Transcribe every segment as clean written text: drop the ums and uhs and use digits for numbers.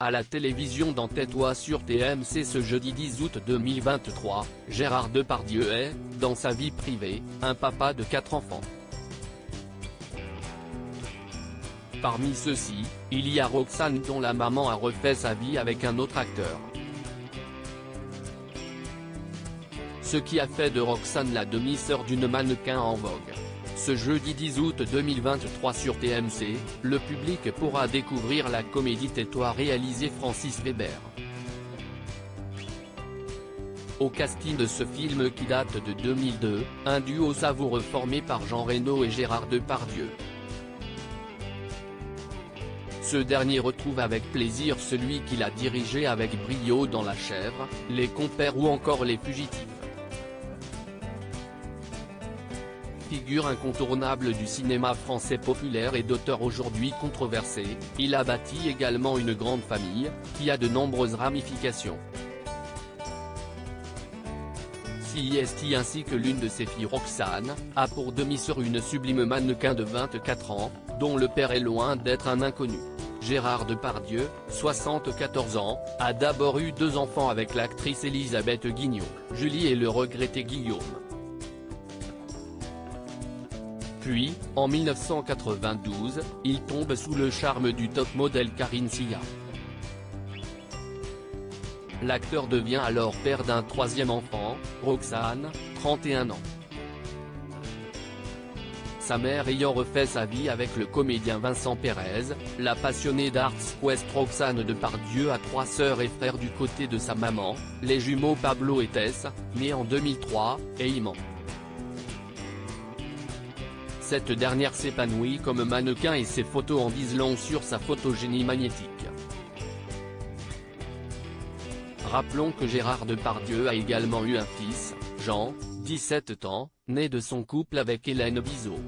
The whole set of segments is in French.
À la télévision dans Tais-toi sur TMC ce jeudi 10 août 2023, Gérard Depardieu est, dans sa vie privée, un papa de 4 enfants. Parmi ceux-ci, il y a Roxane dont la maman a refait sa vie avec un autre acteur. Ce qui a fait de Roxane la demi-sœur d'une mannequin en vogue. Ce jeudi 10 août 2023 sur TMC, le public pourra découvrir la comédie Tais-toi réalisée Francis Weber. Au casting de ce film qui date de 2002, un duo savoureux formé par Jean Reno et Gérard Depardieu. Ce dernier retrouve avec plaisir celui qu'il a dirigé avec brio dans La Chèvre, Les Compères ou encore Les Fugitifs. Figure incontournable du cinéma français populaire et d'auteur aujourd'hui controversé, il a bâti également une grande famille, qui a de nombreuses ramifications. CIST ainsi que l'une de ses filles Roxane, a pour demi-sœur une sublime mannequin de 24 ans, dont le père est loin d'être un inconnu. Gérard Depardieu, 74 ans, a d'abord eu 2 enfants avec l'actrice Elisabeth Guignot, Julie et le regretté Guillaume. Puis, en 1992, il tombe sous le charme du top modèle Karine Sia. L'acteur devient alors père d'un 3e enfant, Roxane, 31 ans. Sa mère ayant refait sa vie avec le comédien Vincent Perez, la passionnée d'Arts Quest Roxane Depardieu a 3 sœurs et frères du côté de sa maman, les jumeaux Pablo et Tess, nés en 2003, et Iman. Cette dernière s'épanouit comme mannequin et ses photos en disent long sur sa photogénie magnétique. Rappelons que Gérard Depardieu a également eu un fils, Jean, 17 ans, né de son couple avec Hélène Bizot.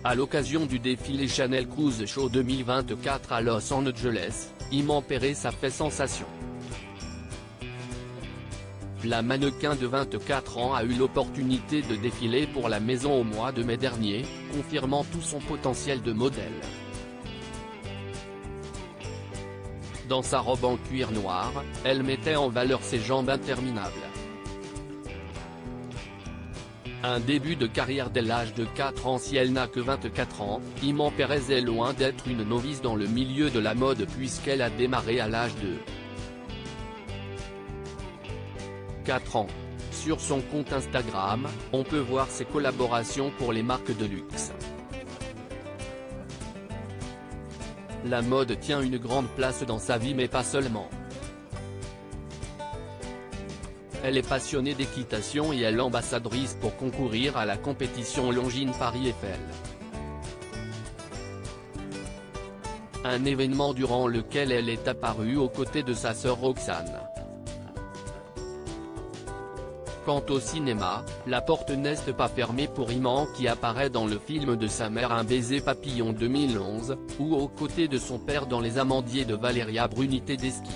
À l'occasion du défilé Chanel Cruise Show 2024 à Los Angeles, Iman Perez a fait sensation. La mannequin de 24 ans a eu l'opportunité de défiler pour la maison au mois de mai dernier, confirmant tout son potentiel de modèle. Dans sa robe en cuir noir, elle mettait en valeur ses jambes interminables. Un début de carrière dès l'âge de 4 ans. Si elle n'a que 24 ans, Iman Perez est loin d'être une novice dans le milieu de la mode puisqu'elle a démarré à l'âge de 4 ans. Sur son compte Instagram, on peut voir ses collaborations pour les marques de luxe. La mode tient une grande place dans sa vie mais pas seulement. Elle est passionnée d'équitation et est l'ambassadrice pour concourir à la compétition Longines Paris-Eiffel. Un événement durant lequel elle est apparue aux côtés de sa sœur Roxane. Quant au cinéma, la porte n'est pas fermée pour Iman qui apparaît dans le film de sa mère Un baiser papillon 2011, ou aux côtés de son père dans Les Amandiers de Valéria Bruni Tedeschi.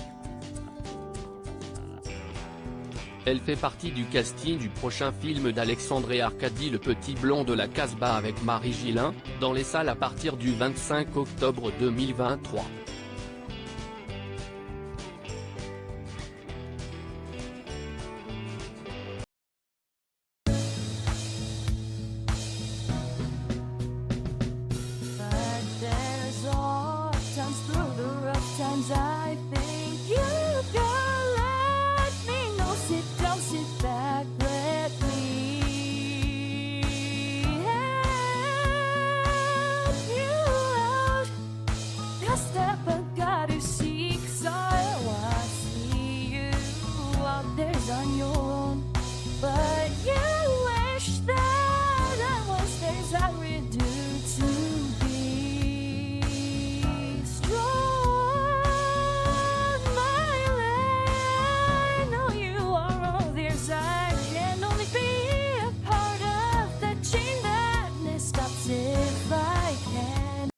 Elle fait partie du casting du prochain film d'Alexandre Arcadi Le Petit Blond de la Casbah avec Marie Gillin, dans les salles à partir du 25 octobre 2023.